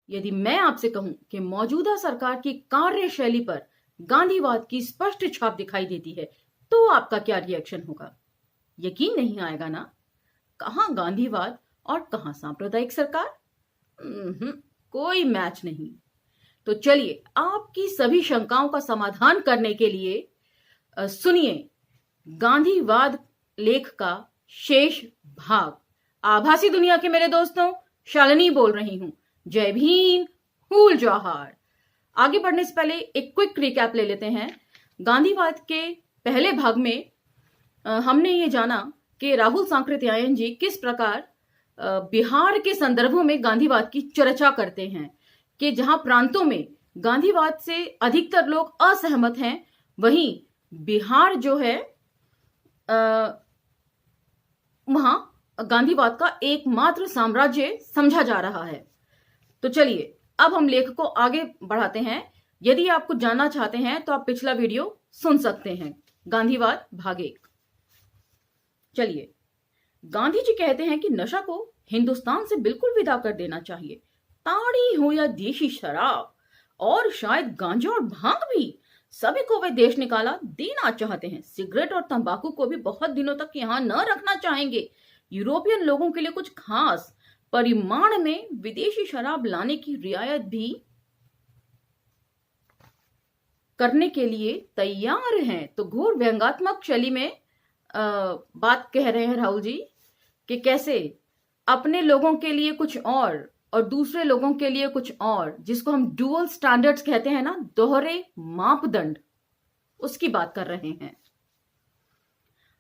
यदि मैं आपसे कहूं कि मौजूदा सरकार की कार्यशैली पर गांधीवाद की स्पष्ट छाप दिखाई देती है, तो आपका क्या रिएक्शन होगा? यकीन नहीं आएगा ना? कहां गांधीवाद और कहां सांप्रदायिक सरकार? उम्हूं, कोई मैच नहीं। तो चलिए आपकी सभी शंकाओं का समाधान करने के लिए सुनिए गांधीवाद लेख का शेष भाग। आभासी दुनिया के मेरे दोस्तों, शालिनी बोल रही हूं। जय भीम, हुल जौहार। आगे बढ़ने से पहले एक क्विक रिकैप ले लेते हैं। गांधीवाद के पहले भाग में हमने ये जाना कि राहुल सांकृत्यायन जी किस प्रकार बिहार के संदर्भों में गांधीवाद की चर्चा करते हैं कि जहां प्रांतों में गांधीवाद से अधिकतर लोग असहमत हैं, वहीं बिहार जो है वहां गांधीवाद का एकमात्र साम्राज्य समझा जा रहा है। तो चलिए अब हम लेख को आगे बढ़ाते हैं। यदि आप कुछ जानना चाहते हैं तो आप पिछला वीडियो सुन सकते हैं, गांधीवाद भाग 1। चलिए, गांधी जी कहते हैं कि नशा को हिंदुस्तान से बिल्कुल विदा कर देना चाहिए। ताड़ी हो या देशी शराब और शायद गांजा और भांग भी, सभी को वे देश निकाला देना चाहते हैं। सिगरेट और तंबाकू को भी बहुत दिनों तक यहां न रखना चाहेंगे। यूरोपियन लोगों के लिए कुछ खास परिमाण में विदेशी शराब लाने की रियायत भी करने के लिए तैयार हैं। तो घोर व्यंग्यात्मक शैली में बात कह रहे हैं राहुल जी कि कैसे अपने लोगों के लिए कुछ और दूसरे लोगों के लिए कुछ और, जिसको हम डुअल स्टैंडर्ड्स कहते हैं ना, दोहरे मापदंड, उसकी बात कर रहे हैं।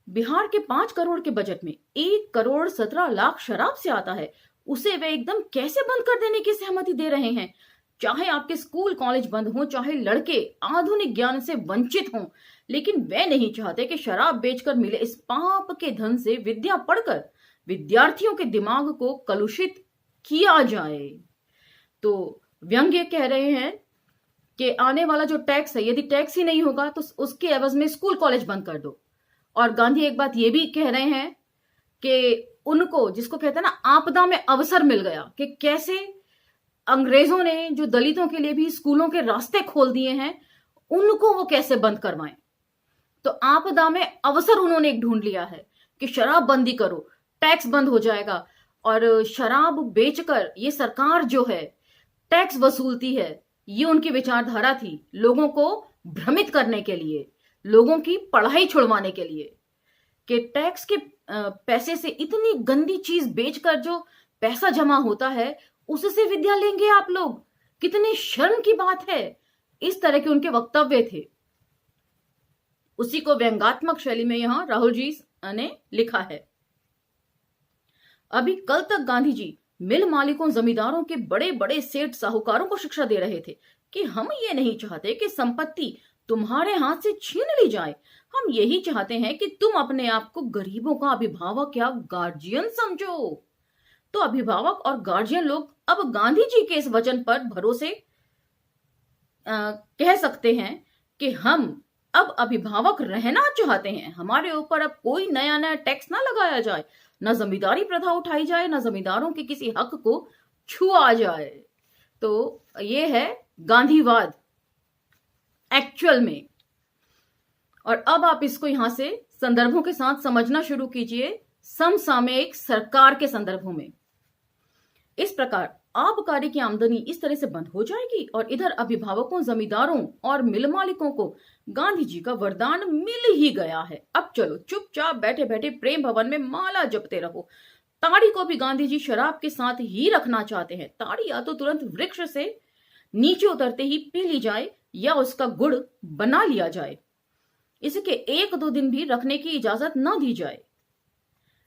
बिहार के 5 करोड़ के बजट में 1 करोड़ 17 लाख शराब से आता है, उसे वे एकदम कैसे बंद कर देने की सहमति दे रहे हैं? चाहे आपके स्कूल कॉलेज बंद हो, चाहे लड़के आधुनिक ज्ञान से वंचित हों, लेकिन वे नहीं चाहते कि शराब बेचकर मिले इस पाप के धन से विद्या पढ़कर विद्यार्थियों के दिमाग को कलुषित किया जाए। तो व्यंग्य कह रहे हैं कि आने वाला जो टैक्स है, यदि टैक्स ही नहीं होगा तो उसके एवज में स्कूल कॉलेज बंद कर दो। और गांधी एक बात ये भी कह रहे हैं कि उनको, जिसको कहते हैं ना, आपदा में अवसर मिल गया, कि कैसे अंग्रेजों ने जो दलितों के लिए भी स्कूलों के रास्ते खोल दिए हैं, उनको वो कैसे बंद करवाएं। तो आपदा में अवसर उन्होंने एक ढूंढ लिया है कि शराब बंदी करो, टैक्स बंद हो जाएगा। और शराब बेचकर ये सरकार जो है टैक्स वसूलती है, ये उनकी विचारधारा थी, लोगों को भ्रमित करने के लिए, लोगों की पढ़ाई छुड़वाने के लिए, कि टैक्स के पैसे से इतनी गंदी चीज बेचकर जो पैसा जमा होता है, उससे विद्या लेंगे आप लोग, कितनी शर्म की बात है। इस तरह के उनके वक्तव्य थे। उसी को व्यंग्यात्मक शैली में यहां राहुल जी ने लिखा है। अभी कल तक गांधी जी मिल मालिकों, जमींदारों के बड़े बड़े सेठ साहूकारों को शिक्षा दे रहे थे कि हम ये नहीं चाहते कि संपत्ति तुम्हारे हाथ से छीन ली जाए, हम यही चाहते हैं कि तुम अपने आप को गरीबों का अभिभावक या गार्जियन समझो। तो अभिभावक और गार्जियन लोग अब गांधी जी के इस वचन पर भरोसे कह सकते हैं कि हम अब अभिभावक रहना चाहते हैं। हमारे ऊपर अब कोई नया नया टैक्स ना लगाया जाए, ना जमींदारी प्रथा उठाई जाए, ना जमींदारों के किसी हक को छुआ जाए। तो ये है गांधीवाद एक्चुअल में। और अब आप इसको यहां से संदर्भों के साथ समझना शुरू कीजिए, समसामयिक सरकार के संदर्भों में। इस प्रकार आबकारी की आमदनी इस तरह से बंद हो जाएगी और इधर अभिभावकों, जमींदारों और मिल मालिकों को गांधी जी का वरदान मिल ही गया है। अब चलो चुपचाप बैठे बैठे प्रेम भवन में माला जपते रहो। ताड़ी को भी गांधी जी शराब के साथ ही रखना चाहते हैं। ताड़ी या तो तुरंत वृक्ष से नीचे उतरते ही पी ली जाए या उसका गुड़ बना लिया जाए, इसके 1-2 दिन भी रखने की इजाजत न दी जाए।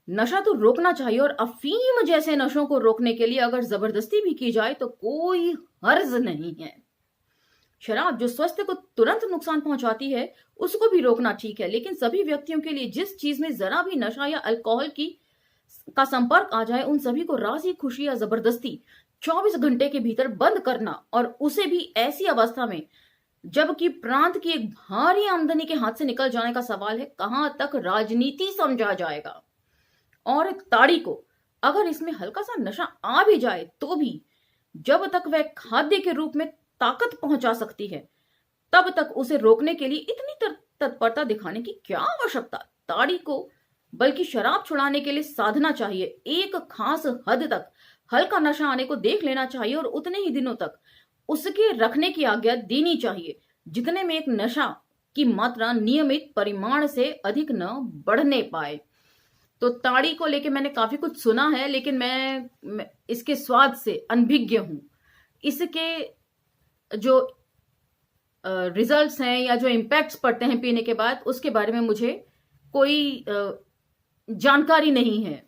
नशा तो रोकना चाहिए, और अफीम जैसे नशों को रोकने के लिए अगर जबरदस्ती भी की जाए तो कोई हर्ज नहीं है। शराब जो स्वास्थ्य को तुरंत नुकसान पहुंचाती है, उसको भी रोकना ठीक है, लेकिन सभी व्यक्तियों के लिए जिस चीज में जरा भी नशा या अल्कोहल का संपर्क आ जाए, उन सभी को राजी खुशी या जबरदस्ती 24 घंटे के भीतर बंद करना, और उसे भी ऐसी अवस्था में जबकि प्रांत की एक भारी आमदनी के हाथ से निकल जाने का सवाल है। कहां तक राजनीति समझा जाएगा। और ताड़ी को अगर इसमें हल्का सा नशा आ भी जाए तो भी जब तक वह खाद्य के रूप में ताकत पहुंचा सकती है, तब तक उसे रोकने के लिए इतनी तत्परता दिखाने की क्या आवश्यकता। ताड़ी को बल्कि शराब छुड़ाने के लिए साधना चाहिए। एक खास हद तक हल्का नशा आने को देख लेना चाहिए और उतने ही दिनों तक उसके रखने की आज्ञा देनी चाहिए जितने में एक नशा की मात्रा नियमित परिमाण से अधिक न बढ़ने पाए। तो ताड़ी को लेके मैंने काफी कुछ सुना है, लेकिन मैं इसके स्वाद से अनभिज्ञ हूं। इसके जो रिजल्ट्स हैं या जो इम्पैक्ट्स पड़ते हैं पीने के बाद, उसके बारे में मुझे कोई जानकारी नहीं है।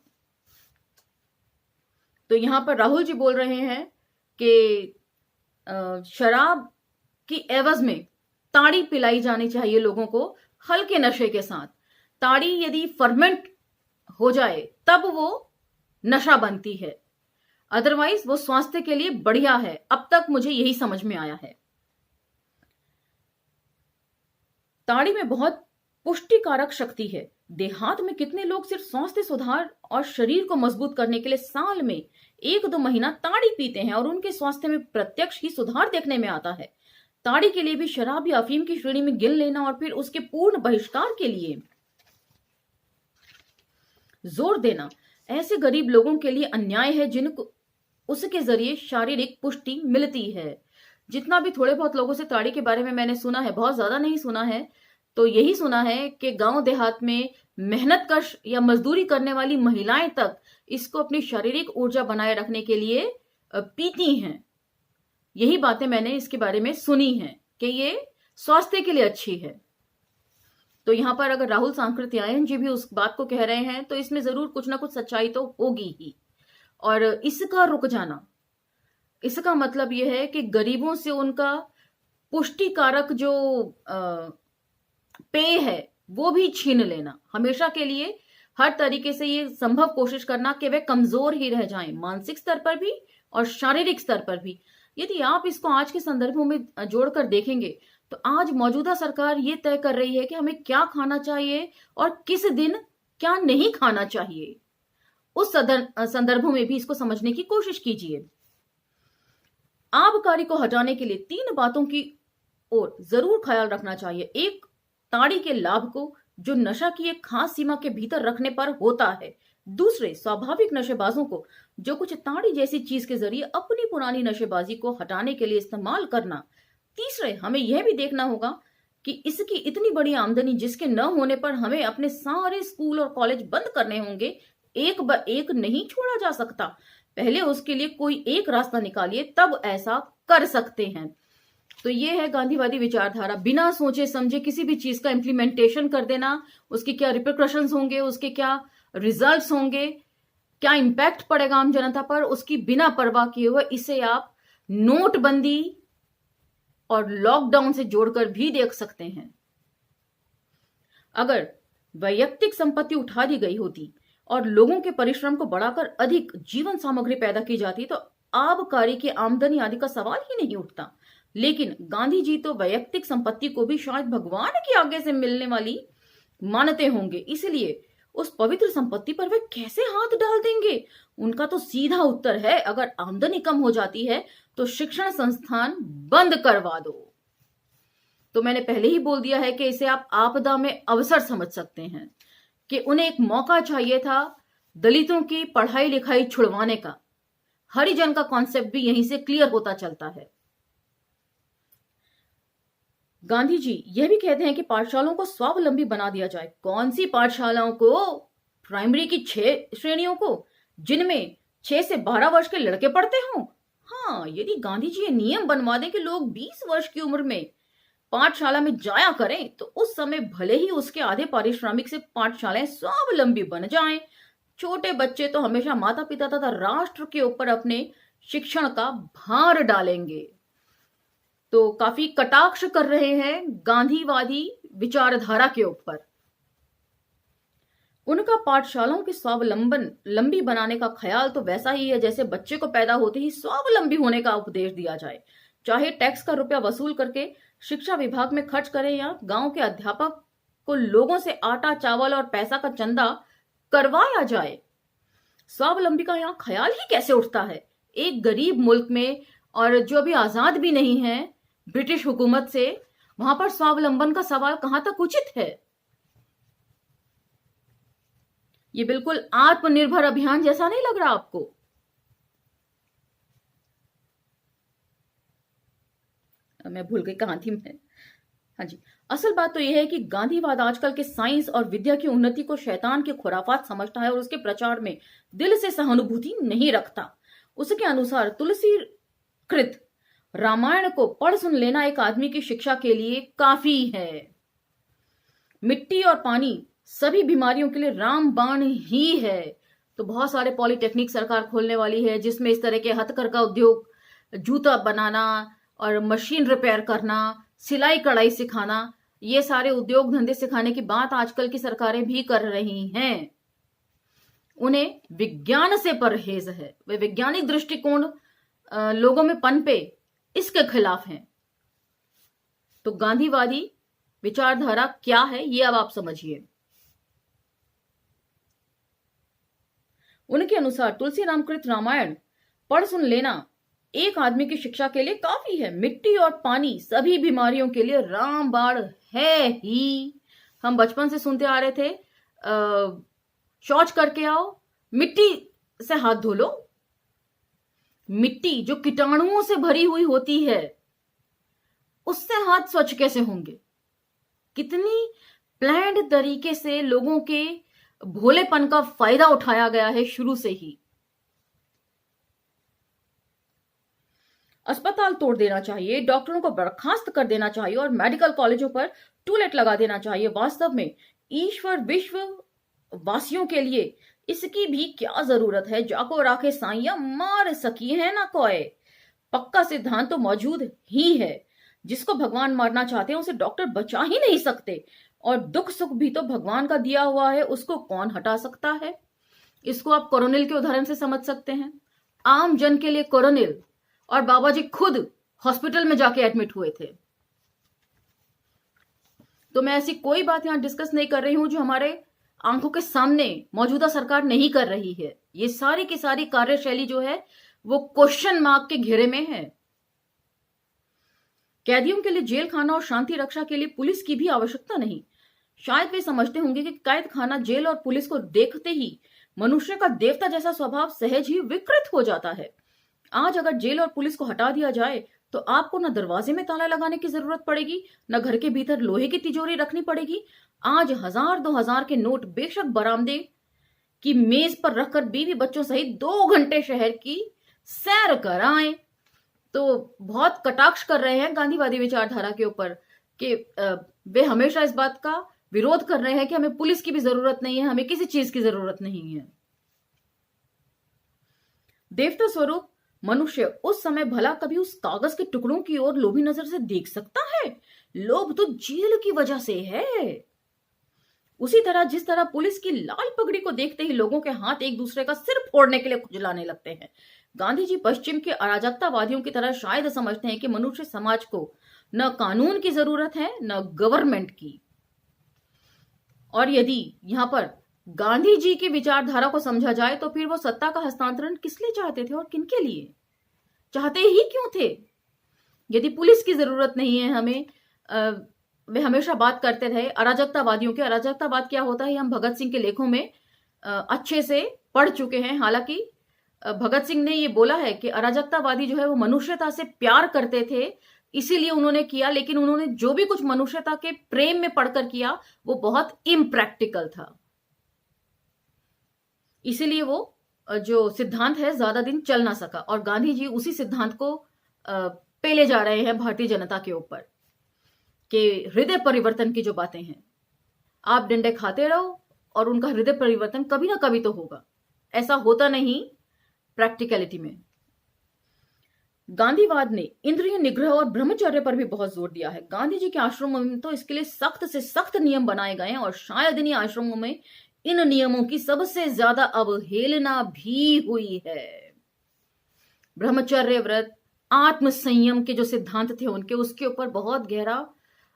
तो यहां पर राहुल जी बोल रहे हैं कि शराब की एवज में ताड़ी पिलाई जानी चाहिए लोगों को हल्के नशे के साथ। ताड़ी यदि फर्मेंट हो जाए तब वो नशा बनती है, अदरवाइज वो स्वास्थ्य के लिए बढ़िया है। अब तक मुझे यही समझ में आया है। ताड़ी में बहुत पुष्टिकारक शक्ति है। देहात में कितने लोग सिर्फ स्वास्थ्य सुधार और शरीर को मजबूत करने के लिए साल में 1-2 महीना ताड़ी पीते हैं और उनके स्वास्थ्य में प्रत्यक्ष ही सुधार देखने में आता है। ताड़ी के लिए भी शराब या अफीम की श्रेणी में गिन लेना और फिर उसके पूर्ण बहिष्कार के लिए जोर देना ऐसे गरीब लोगों के लिए अन्याय है जिनको उसके जरिए शारीरिक पुष्टि मिलती है। जितना भी थोड़े बहुत लोगों से ताड़ी के बारे में मैंने सुना है, बहुत ज्यादा नहीं सुना है, तो यही सुना है कि गांव देहात में मेहनतकश या मजदूरी करने वाली महिलाएं तक इसको अपनी शारीरिक ऊर्जा बनाए रखने के लिए पीती हैं। यही बातें मैंने इसके बारे में सुनी हैं कि ये स्वास्थ्य के लिए अच्छी है। तो यहां पर अगर राहुल सांकृत्यायन जी भी उस बात को कह रहे हैं तो इसमें जरूर कुछ ना कुछ सच्चाई तो होगी ही। और इसका रुक जाना, इसका मतलब यह है कि गरीबों से उनका पुष्टिकारक जो पेय है वो भी छीन लेना। हमेशा के लिए हर तरीके से ये संभव कोशिश करना कि वे कमजोर ही रह जाएं, मानसिक स्तर पर भी और शारीरिक स्तर पर भी। यदि आप इसको आज के संदर्भों में जोड़कर देखेंगे तो आज मौजूदा सरकार ये तय कर रही है कि हमें क्या खाना चाहिए और किस दिन क्या नहीं खाना चाहिए। उस संदर्भों में भी इसको समझने की कोशिश कीजिए। आबकारी को हटाने के लिए 3 बातों की ओर जरूर ख्याल रखना चाहिए। एक, ताड़ी के लाभ को जो नशा की एक खास सीमा के भीतर रखने पर होता है। दूसरे, स्वाभाविक नशेबाजों को जो कुछ ताड़ी जैसी चीज के जरिए अपनी पुरानी नशेबाजी को हटाने के लिए इस्तेमाल करना। तीसरे, हमें यह भी देखना होगा कि इसकी इतनी बड़ी आमदनी जिसके न होने पर हमें अपने सारे स्कूल और कॉलेज बंद करने होंगे, एक ब एक नहीं छोड़ा जा सकता। पहले उसके लिए कोई एक रास्ता निकालिए, तब ऐसा कर सकते हैं। तो ये है गांधीवादी विचारधारा। बिना सोचे समझे किसी भी चीज का इम्प्लीमेंटेशन कर देना, उसके क्या रिpercussions होंगे, उसके क्या रिजल्ट्स होंगे, क्या इंपैक्ट पड़ेगा आम जनता पर, उसकी बिना परवाह किए हुए इसे आप नोटबंदी और लॉकडाउन से जोड़कर भी देख सकते हैं। अगर वैयक्तिक संपत्ति उठा दी गई होती और लोगों के परिश्रम को बढ़ाकर अधिक जीवन सामग्री पैदा की जाती तो आबकारी की आमदनी आदि का सवाल ही नहीं उठता। लेकिन गांधी जी तो वैयक्तिक संपत्ति को भी शायद भगवान की आज्ञा से मिलने वाली मानते होंगे, इसलिए उस पवित्र संपत्ति पर वे कैसे हाथ डाल देंगे? उनका तो सीधा उत्तर है, अगर आमदनी कम हो जाती है तो शिक्षण संस्थान बंद करवा दो। तो मैंने पहले ही बोल दिया है कि इसे आप आपदा में अवसर समझ सकते हैं कि उन्हें एक मौका चाहिए था दलितों की पढ़ाई लिखाई छुड़वाने का। हरिजन का कॉन्सेप्ट भी यहीं से क्लियर होता चलता है। गांधी जी यह भी कहते हैं कि पाठशालाओं को स्वावलंबी बना दिया जाए। कौन सी पाठशालाओं को? प्राइमरी की 6 श्रेणियों को, जिनमें 6 से 12 वर्ष के लड़के पढ़ते हों। हाँ, यदि गांधी जी ये नियम बनवा दें कि लोग 20 वर्ष की उम्र में पाठशाला में जाया करें, तो उस समय भले ही उसके आधे पारिश्रमिक से पाठशालाएं स्वावलंबी बन जाएं। छोटे बच्चे तो हमेशा माता पिता तथा राष्ट्र के ऊपर अपने शिक्षण का भार डालेंगे। तो काफी कटाक्ष कर रहे हैं गांधीवादी विचारधारा के ऊपर। उनका पाठशालाओं की स्वावलंबन लंबी बनाने का ख्याल तो वैसा ही है जैसे बच्चे को पैदा होते ही स्वावलंबी होने का उपदेश दिया जाए। चाहे टैक्स का रुपया वसूल करके शिक्षा विभाग में खर्च करें या गांव के अध्यापक को लोगों से आटा चावल और पैसा का चंदा करवाया जाए। स्वावलंबी का यहां ख्याल ही कैसे उठता है? एक गरीब मुल्क में, और जो अभी आजाद भी नहीं है ब्रिटिश हुकूमत से, वहां पर स्वावलंबन का सवाल कहां तक उचित है? ये बिल्कुल आत्मनिर्भर अभियान जैसा नहीं लग रहा आपको? मैं भूल गई कहां थी मैं। हाँ जी, असल बात तो यह है कि गांधीवाद आजकल के साइंस और विद्या की उन्नति को शैतान के खुराफात समझता है और उसके प्रचार में दिल से सहानुभूति नहीं रखता। उसके अनुसार तुलसी कृत रामायण को पढ़ सुन लेना एक आदमी की शिक्षा के लिए काफी है। मिट्टी और पानी सभी बीमारियों के लिए रामबाण ही है। तो बहुत सारे पॉलिटेक्निक सरकार खोलने वाली है जिसमें इस तरह के हथकरघा उद्योग, जूता बनाना और मशीन रिपेयर करना, सिलाई कढ़ाई सिखाना, ये सारे उद्योग धंधे सिखाने की बात आजकल की सरकारें भी कर रही हैं। उन्हें विज्ञान से परहेज है, वे वैज्ञानिक दृष्टिकोण लोगों में पनपे, इसके खिलाफ हैं। तो गांधीवादी विचारधारा क्या है ये अब आप समझिए। उनके अनुसार तुलसी रामकृत रामायण पढ़ सुन लेना एक आदमी की शिक्षा के लिए काफी है। मिट्टी और पानी सभी बीमारियों के लिए रामबाण है ही। हम बचपन से सुनते आ रहे थे, शौच करके आओ, मिट्टी से हाथ धो लो। मिट्टी जो कीटाणुओं से भरी हुई होती है, उससे हाथ स्वच्छ कैसे होंगे? कितनी प्लान्ड तरीके से लोगों के भोलेपन का फायदा उठाया गया है शुरू से ही। अस्पताल तोड़ देना चाहिए, डॉक्टरों को बर्खास्त कर देना चाहिए और मेडिकल कॉलेजों पर टूलेट लगा देना चाहिए। वास्तव में ईश्वर विश्व वासियों के लिए इसकी भी क्या जरूरत है? जाको राखे साइया मार सकी है ना कोई। पक्का सिद्धांत तो मौजूद ही है। जिसको भगवान मारना चाहते हैं उसे डॉक्टर बचा ही नहीं सकते, और दुख सुख भी तो भगवान का दिया हुआ है, उसको कौन हटा सकता है? इसको आप कोरोनिल के उदाहरण से समझ सकते हैं। आम जन के लिए कोरोनिल, और बाबा जी खुद हॉस्पिटल में जाके एडमिट हुए थे। तो मैं ऐसी कोई बात यहां डिस्कस नहीं कर रही हूं जो हमारे आंखों के सामने मौजूदा सरकार नहीं कर रही है। ये सारी की सारी कार्यशैली जो है वो क्वेश्चन मार्क के घेरे में है। कैदियों के लिए जेल खाना और शांति रक्षा के लिए पुलिस की भी आवश्यकता नहीं। शायद वे समझते होंगे कि कैद खाना, जेल और पुलिस को देखते ही मनुष्य का देवता जैसा स्वभाव सहज ही विकृत हो जाता है। आज अगर जेल और पुलिस को हटा दिया जाए तो आपको न दरवाजे में ताला लगाने की जरूरत पड़ेगी, न घर के भीतर लोहे की तिजोरी रखनी पड़ेगी। आज 1000-2000 के नोट बेशक बरामदे की मेज पर रखकर बीवी बच्चों सहित 2 घंटे शहर की सैर कराएं। तो बहुत कटाक्ष कर रहे हैं गांधीवादी विचारधारा के ऊपर कि वे हमेशा इस बात का विरोध कर रहे हैं कि हमें पुलिस की भी जरूरत नहीं है, हमें किसी चीज की जरूरत नहीं है। देवता स्वरूप मनुष्य उस समय भला कभी उस कागज के टुकड़ों की ओर लोभी नजर से देख सकता है? लोभ तो जेल की वजह से है। उसी तरह जिस तरह पुलिस की लाल पगड़ी को देखते ही लोगों के हाथ एक दूसरे का सिर फोड़ने के लिए खुजलाने लगते हैं, गांधी जी पश्चिम के अराजकतावादियों की तरह शायद समझते हैं कि मनुष्य समाज को न कानून की जरूरत है न गवर्नमेंट की। और यदि यहां पर गांधी जी की विचारधारा को समझा जाए तो फिर वो सत्ता का हस्तांतरण किस लिए चाहते थे और किनके लिए चाहते ही क्यों थे? यदि पुलिस की जरूरत नहीं है हमें, वे हमेशा बात करते रहे अराजकतावादियों के। अराजकतावाद क्या होता है हम भगत सिंह के लेखों में अच्छे से पढ़ चुके हैं। हालांकि भगत सिंह ने ये बोला है कि अराजकतावादी जो है वो मनुष्यता से प्यार करते थे, इसीलिए उन्होंने किया, लेकिन उन्होंने जो भी कुछ मनुष्यता के प्रेम में पढ़कर किया वो बहुत इम्प्रैक्टिकल था। इसीलिए वो जो सिद्धांत है ज्यादा दिन चल ना सका, और गांधी जी उसी सिद्धांत को पेले जा रहे हैं भारतीय जनता के ऊपर कि हृदय परिवर्तन की जो बातें हैं, आप डंडे खाते रहो और उनका हृदय परिवर्तन कभी ना कभी तो होगा। ऐसा होता नहीं प्रैक्टिकलिटी में। गांधीवाद ने इंद्रिय निग्रह और ब्रह्मचर्य पर भी बहुत जोर दिया है। गांधी जी के आश्रमों में तो इसके लिए सख्त से सख्त नियम बनाए गए हैं, और शायद इन्हीं आश्रमों में इन नियमों की सबसे ज्यादा अवहेलना भी हुई है। ब्रह्मचर्य व्रत, आत्म संयम के जो सिद्धांत थे उनके, उसके ऊपर बहुत गहरा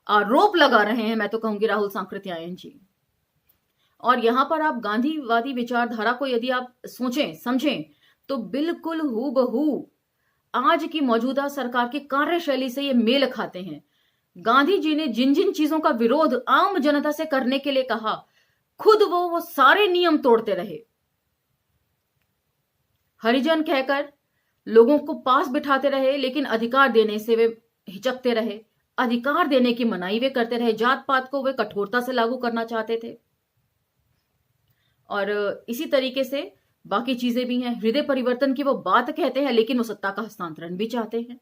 आरोप लगा रहे हैं, मैं तो कहूंगी, राहुल सांकृत्यायन जी। और यहां पर आप गांधीवादी विचारधारा को यदि आप सोचें समझें तो बिल्कुल हूबहू आज की मौजूदा सरकार की कार्यशैली से ये मेल खाते हैं। गांधी जी ने जिन जिन चीजों का विरोध आम जनता से करने के लिए कहा, खुद वो सारे नियम तोड़ते रहे। हरिजन कहकर लोगों को पास बिठाते रहे, लेकिन अधिकार देने से वे हिचकते रहे। अधिकार देने की मनाही वे करते रहे। जात पात को वे कठोरता से लागू करना चाहते थे। और इसी तरीके से बाकी चीजें भी हैं। हृदय परिवर्तन की वो बात कहते हैं, लेकिन वो सत्ता का हस्तांतरण भी चाहते हैं।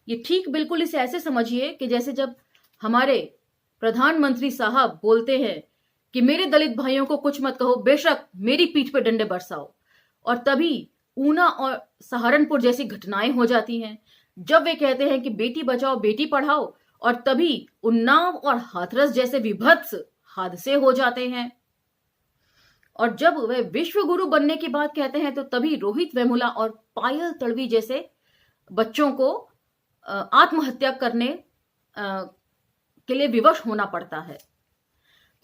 ये ठीक बिल्कुल इसे ऐसे समझिए कि जैसे जब हमारे प्रधानमंत्री साहब बोलते हैं कि मेरे दलित भाइयों को कुछ मत कहो, बेशक मेरी पीठ पे डंडे बरसाओ, और तभी ऊना और सहारनपुर जैसी घटनाएं हो जाती हैं। जब वे कहते हैं कि बेटी बचाओ बेटी पढ़ाओ, और तभी उन्नाव और हाथरस जैसे विभत्स हादसे हो जाते हैं। और जब वे विश्व गुरु बनने की बात कहते हैं, तो तभी रोहित वेमुला और पायल तड़वी जैसे बच्चों को आत्महत्या करने के लिए विवश होना पड़ता है।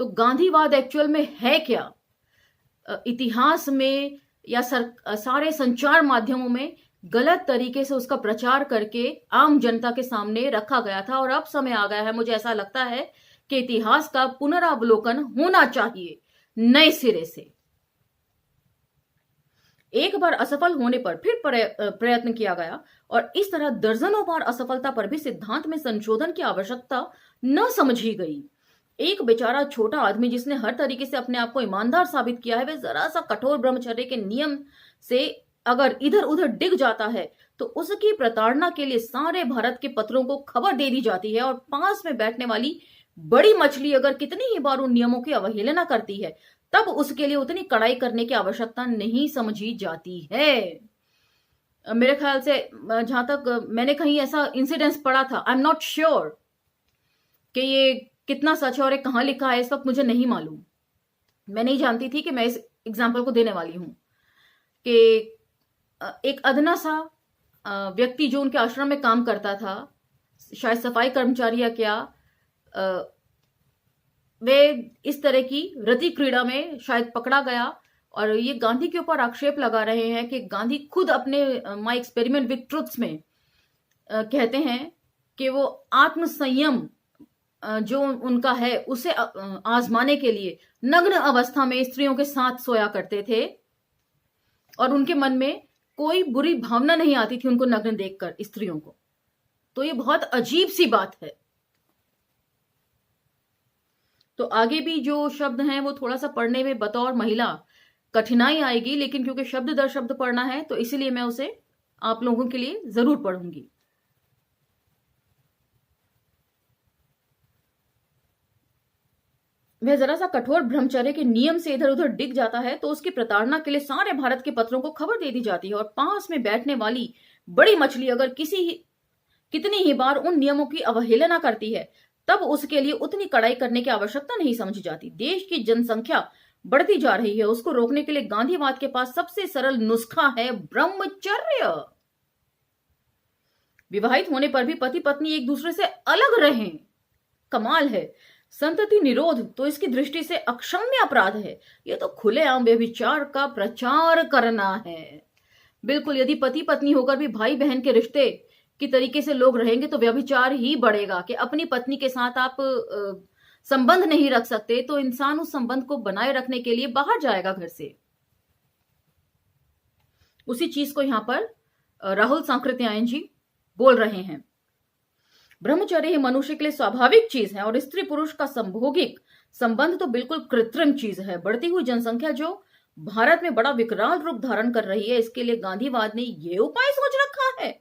तो गांधीवाद एक्चुअल में है क्या? इतिहास में या सारे संचार माध्यमों में गलत तरीके से उसका प्रचार करके आम जनता के सामने रखा गया था, और अब समय आ गया है, मुझे ऐसा लगता है कि इतिहास का पुनरावलोकन होना चाहिए नए सिरे से। एक बार असफल होने पर फिर प्रयत्न किया गया, और इस तरह दर्जनों बार असफलता पर भी सिद्धांत में संशोधन की आवश्यकता न समझी गई। एक बेचारा छोटा आदमी जिसने हर तरीके से अपने आप को ईमानदार साबित किया है, वे जरा सा कठोर ब्रह्मचर्य के नियम से अगर इधर उधर डिग जाता है, तो उसकी प्रताड़ना के लिए सारे भारत के पत्रों को खबर दे दी जाती है। और पास में बैठने वाली बड़ी मछली अगर कितनी ही बार उन नियमों की अवहेलना करती है, तब उसके लिए उतनी कड़ाई करने की आवश्यकता नहीं समझी जाती है। मेरे ख्याल से जहां तक मैंने कहीं ऐसा इंसिडेंस पढ़ा था, आई एम नॉट श्योर कि ये कितना सच है और ये कहां लिखा है, इस वक्त मुझे नहीं मालूम। मैं नहीं जानती थी कि मैं इस एग्जाम्पल को देने वाली हूं कि एक अदना सा व्यक्ति जो उनके आश्रम में काम करता था, शायद सफाई कर्मचारी या क्या, वे इस तरह की रति क्रीड़ा में शायद पकड़ा गया, और ये गांधी के ऊपर आक्षेप लगा रहे हैं कि गांधी खुद अपने माय एक्सपेरिमेंट विद ट्रुथ्स में कहते हैं कि वो आत्म संयम जो उनका है उसे आजमाने के लिए नग्न अवस्था में स्त्रियों के साथ सोया करते थे, और उनके मन में कोई बुरी भावना नहीं आती थी उनको नग्न देखकर स्त्रियों को। तो ये बहुत अजीब सी बात है। तो आगे भी जो शब्द हैं वो थोड़ा सा पढ़ने में बतौर महिला कठिनाई आएगी, लेकिन क्योंकि शब्द दर शब्द पढ़ना है तो इसीलिए मैं उसे आप लोगों के लिए जरूर पढ़ूंगी। वह जरा सा कठोर ब्रह्मचर्य के नियम से इधर उधर डिग जाता है, तो उसकी प्रताड़ना के लिए सारे भारत के पत्रों को खबर दे दी जाती है। और पास में बैठने वाली बड़ी मछली अगर कितनी ही बार उन नियमों की अवहेलना करती है, तब उसके लिए उतनी कड़ाई करने की आवश्यकता नहीं समझी जाती। देश की जनसंख्या बढ़ती जा रही है, उसको रोकने के लिए गांधीवाद के पास सबसे सरल नुस्खा है ब्रह्मचर्य। विवाहित होने पर भी पति पत्नी एक दूसरे से अलग रहें। कमाल है। संतति निरोध तो इसकी दृष्टि से अक्षम्य अपराध है। यह तो खुलेआम व्यभिचार का प्रचार करना है। बिल्कुल, यदि पति पत्नी होकर भी भाई बहन के रिश्ते की तरीके से लोग रहेंगे तो व्यभिचार ही बढ़ेगा। कि अपनी पत्नी के साथ आप संबंध नहीं रख सकते, तो इंसान उस संबंध को बनाए रखने के लिए बाहर जाएगा घर से। उसी चीज को यहां पर राहुल सांकृत्यायन जी बोल रहे हैं। ब्रह्मचर्य ही मनुष्य के लिए स्वाभाविक चीज है, और स्त्री पुरुष का संभोगिक संबंध तो बिल्कुल कृत्रिम चीज है। बढ़ती हुई जनसंख्या जो भारत में बड़ा विकराल रूप धारण कर रही है, इसके लिए गांधीवाद ने ये उपाय सोच रखा है।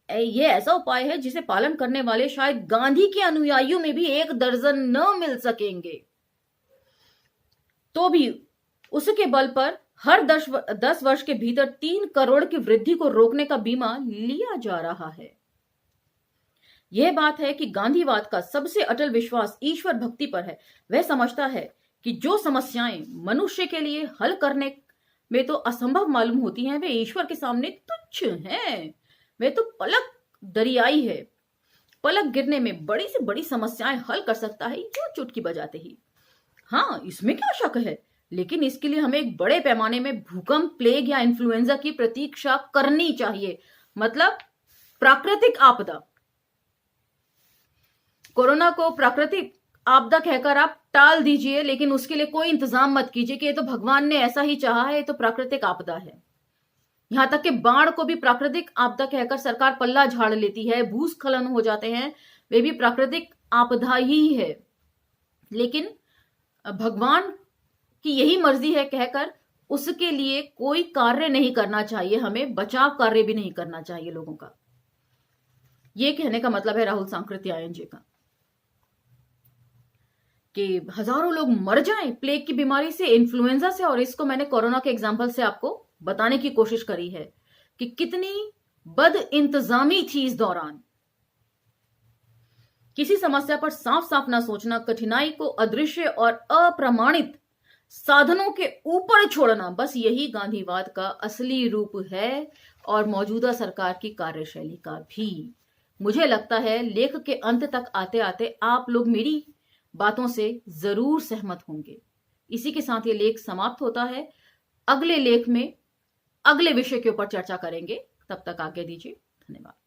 ये ऐसा उपाय है जिसे पालन करने वाले शायद गांधी के अनुयायियों में भी 1 दर्जन न मिल सकेंगे। तो भी उसके बल पर हर 10 वर्ष के भीतर 3 करोड़ की वृद्धि को रोकने का बीमा लिया जा रहा है। यह बात है कि गांधीवाद का सबसे अटल विश्वास ईश्वर भक्ति पर है। वह समझता है कि जो समस्याएं मनुष्य के लिए हल करने में तो असंभव मालूम होती हैं, वे ईश्वर के सामने तुच्छ हैं। वे तो पलक दरियाई है। पलक गिरने में बड़ी से बड़ी समस्याएं हल कर सकता है जो चुटकी बजाते ही। हाँ, इसमें क्या शक है। लेकिन इसके लिए हमें एक बड़े पैमाने में भूकंप, प्लेग या इन्फ्लुएंजा की प्रतीक्षा करनी चाहिए। मतलब प्राकृतिक आपदा। कोरोना को प्राकृतिक आपदा कहकर आप टाल दीजिए, लेकिन उसके लिए कोई इंतजाम मत कीजिए कि ये तो भगवान ने ऐसा ही चाहा है, ये तो प्राकृतिक आपदा है। यहां तक कि बाढ़ को भी प्राकृतिक आपदा कहकर सरकार पल्ला झाड़ लेती है, भूस्खलन हो जाते हैं, वे भी प्राकृतिक आपदा ही है। लेकिन भगवान की यही मर्जी है कहकर उसके लिए कोई कार्य नहीं करना चाहिए, हमें बचाव कार्य भी नहीं करना चाहिए लोगों का। यह कहने का मतलब है राहुल सांकृत्यायन जी का कि हजारों लोग मर जाएं प्लेग की बीमारी से, इन्फ्लुएंजा से, और इसको मैंने कोरोना के एग्जाम्पल से आपको बताने की कोशिश करी है कि कितनी बद इंतजामी थी इस दौरान। किसी समस्या पर साफ साफ ना सोचना, कठिनाई को अदृश्य और अप्रमाणित साधनों के ऊपर छोड़ना, बस यही गांधीवाद का असली रूप है और मौजूदा सरकार की कार्यशैली का भी। मुझे लगता है लेख के अंत तक आते आते आप लोग मेरी बातों से जरूर सहमत होंगे। इसी के साथ ये लेख समाप्त होता है। अगले लेख में अगले विषय के ऊपर चर्चा करेंगे। तब तक आज्ञा दीजिए। धन्यवाद।